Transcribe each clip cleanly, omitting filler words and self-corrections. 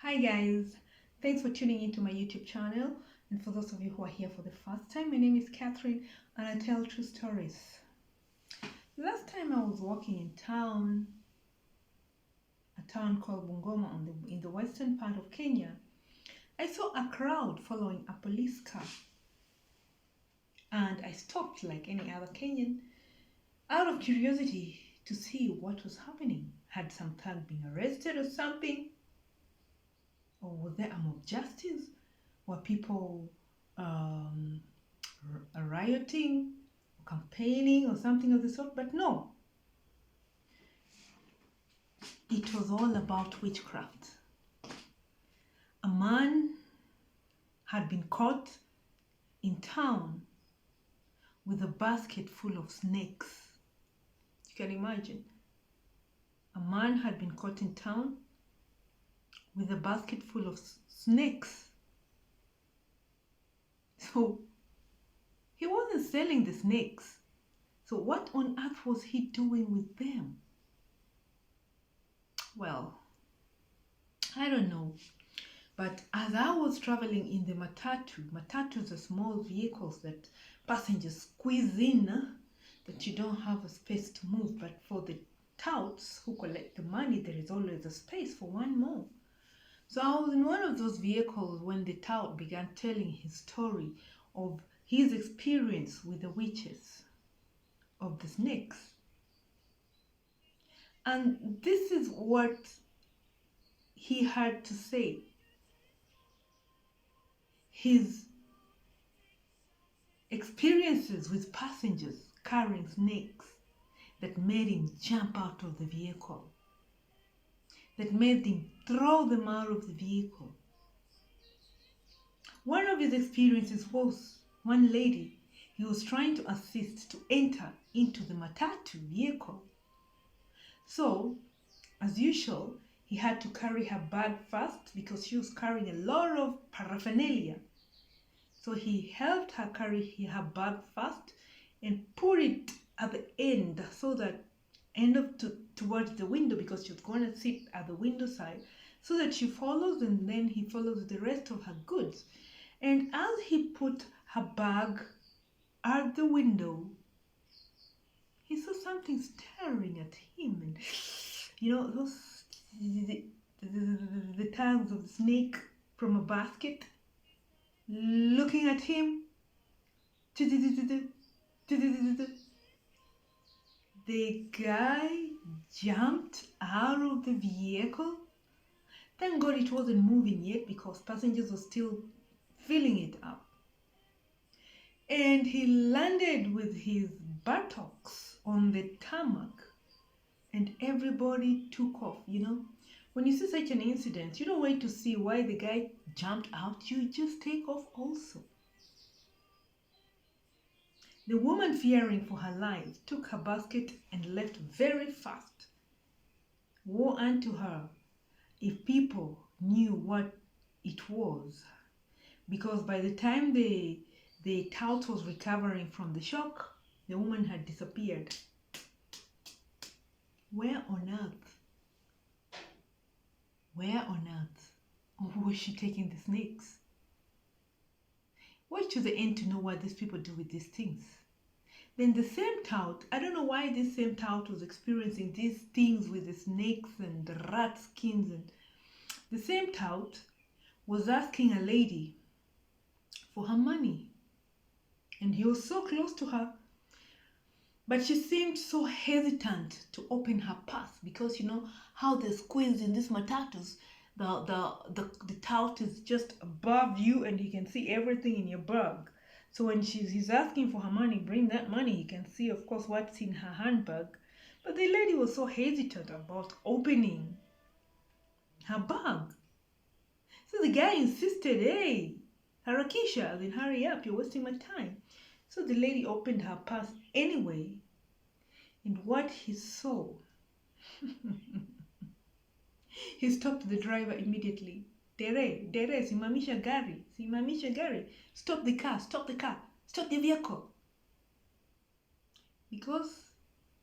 Hi guys, thanks for tuning into my YouTube channel, and for those of you who are here for the first time, my name is Catherine and I tell true stories. Last time I was walking in town, a town called Bungoma in the western part of Kenya. I saw a crowd following a police car and I stopped like any other Kenyan out of curiosity to see what was happening. Had some thug been arrested or something? Or was there a mob justice? Were people rioting, or campaigning, or something of the sort? But no, it was all about witchcraft. A man had been caught in town with a basket full of snakes. You can imagine. A man had been caught in town with a basket full of snakes. So he wasn't selling the snakes. So what on earth was he doing with them? Well, I don't know. But as I was traveling in the matatus are small vehicles that passengers squeeze in, that you don't have a space to move. But for the touts who collect the money, there is always a space for one more. So I was in one of those vehicles when the tout began telling his story of his experience with the witches, of the snakes. And this is what he had to say. His experiences with passengers carrying snakes that made him jump out of the vehicle, that made him throw them out of the vehicle. One of his experiences was one lady he was trying to assist to enter into the matatu vehicle. So, as usual, he had to carry her bag first because she was carrying a lot of paraphernalia. So he helped her carry her bag first and put it at the end, so that towards the window, because she was going to sit at the window side, so that she follows and then he follows the rest of her goods. And as he put her bag at the window, he saw something staring at him, and those the tongues of the snake from a basket looking at him. The guy jumped out of the vehicle. Thank God it wasn't moving yet because passengers were still filling it up. And he landed with his buttocks on the tarmac and everybody took off. When you see such an incident, you don't wait to see why the guy jumped out, you just take off also. The woman, fearing for her life, took her basket and left very fast. Woe unto her if people knew what it was, because by the time the tout was recovering from the shock, the woman had disappeared. Where on earth was she taking the snakes? Wait to the end to know what these people do with these things. Then the same tout, I don't know why this same tout was experiencing these things with the snakes and the rat skins, and the same tout was asking a lady for her money, and he was so close to her, but she seemed so hesitant to open her purse, because you know how they squeeze in these matatus. The tout is just above you and he can see everything in your bag. So when he's asking for her money, bring that money, he can see of course what's in her handbag. But the lady was so hesitant about opening her bag. So the guy insisted, hey, harakisha, then hurry up, you're wasting my time. So the lady opened her purse anyway, and what he saw, he stopped the driver immediately. Dere, simamisha gari. Stop the car, stop the vehicle. Because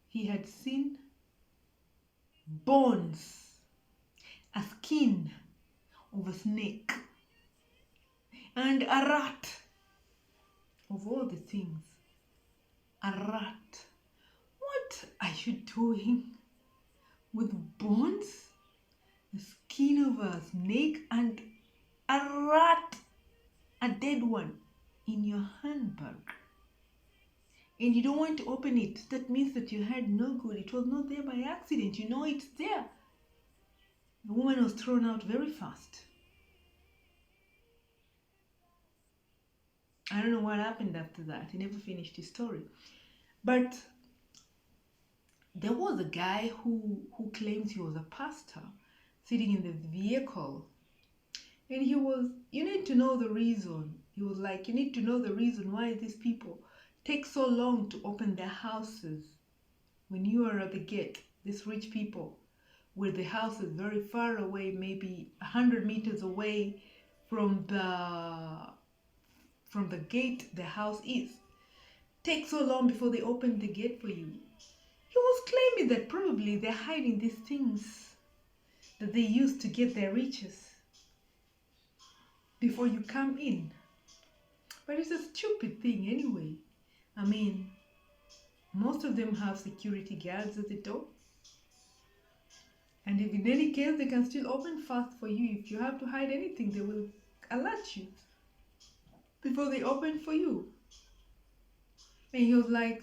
he had seen bones, a skin of a snake and a rat. Of all the things, a rat. What are you doing with bones, the skin of a snake, and a rat, a dead one, in your handbag? And you don't want to open it. That means that you had no good. It was not there by accident. You know it's there. The woman was thrown out very fast. I don't know what happened after that. He never finished his story. But there was a guy who claims he was a pastor sitting in the vehicle. And he was, you need to know the reason. He was like, you need to know the reason why these people take so long to open their houses. When you are at the gate, these rich people, where the house is very far away, maybe 100 meters away from the gate the house is, take so long before they open the gate for you. He was claiming that probably they're hiding these things that they use to get their riches before you come in. But it's a stupid thing anyway. I mean, most of them have security guards at the door. And if in any case, they can still open fast for you. If you have to hide anything, they will alert you before they open for you. And he was like,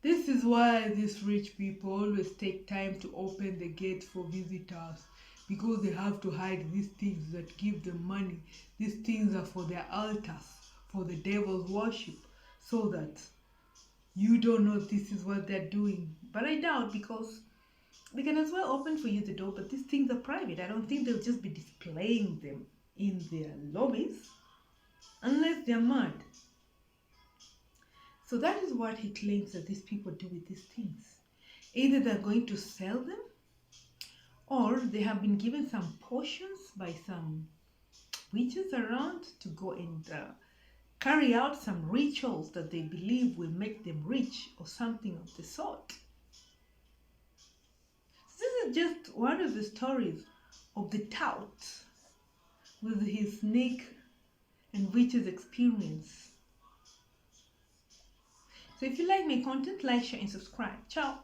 this is why these rich people always take time to open the gate for visitors, because they have to hide these things that give them money. These things are for their altars, for the devil's worship, so that you don't know this is what they're doing. But I doubt, because they can as well open for you the door, but these things are private. I don't think they'll just be displaying them in their lobbies unless they're mad. So that is what he claims that these people do with these things. Either they're going to sell them, or they have been given some portions by some witches around to go and carry out some rituals that they believe will make them rich or something of the sort. This is just one of the stories of the Tout with his snake and witches experience. So if you like my content, like, share and subscribe. Ciao!